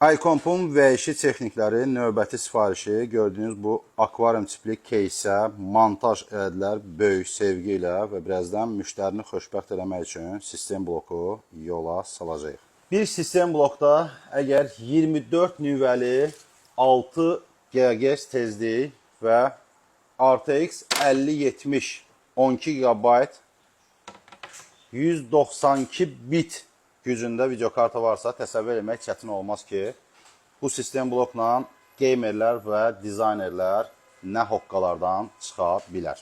iComp'un V2 texnikləri növbəti sifarişi gördüyünüz bu akvarium tipli keysə montaj elədilər böyük sevgi ilə və birazdan müştərini xoşbəxt eləmək üçün sistem bloku yola salacağıq. Bir sistem blokda əgər 24 nüvəli 6 GHz tezlik və RTX 5070 12 GB 192 bit gücündə videokarta varsa təsəvvür etmək çətin olmaz ki, bu sistem blokla gamerlər və dizaynerlər nə hoqqalardan çıxa bilər.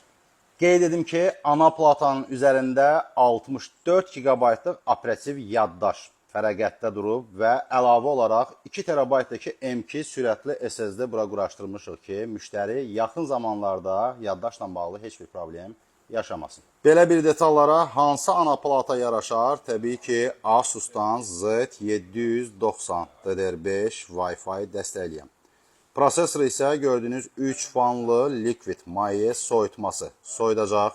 Qeyd edim ki, ana platanın üzərində 64 GB-lıq operativ yaddaş fərəqətdə durub və əlavə olaraq 2 TB-daki M2 sürətli SSD bura quraşdırmışıq ki, müştəri yaxın zamanlarda yaddaşla bağlı heç bir problem yaşamasın. Belə bir detallara hansı ana plata yaraşar? Təbii ki, Asus'dan Z790 DDR5 Wi-Fi dəstəkləyən. Prosesor isə gördüyünüz 3 fanlı Liquid maye soyutması soyudacaq.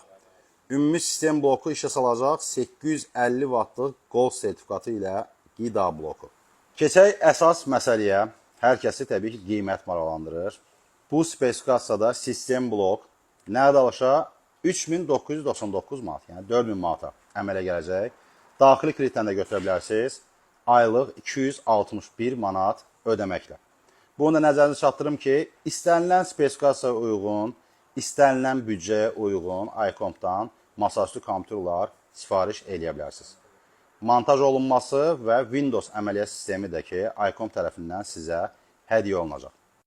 Ümumi sistem bloku işə salacaq 850 Watt-lıq Gold sertifikatı ilə qida bloku. Keçək əsas məsələyə. Hər kəsi təbii ki, qiymət maraqlandırır. Bu spesifikasiyada sistem blok nədə alışa? 3999 manat, yəni 4000 manata əmələ gələcək. Daxili kreditdən də götürə bilərsiniz. Aylıq 261 manat ödəməklə. Bunu da nəzərinizə çatdırım ki, istənilən spesifikasiyaya uyğun, istənilən büdcəyə uyğun iComp'dan masaüstü kompüterlər sifariş eləyə bilərsiniz. Montaj olunması və Windows əməliyyat sistemi də ki, iComp tərəfindən sizə hədiyyə olunacaq.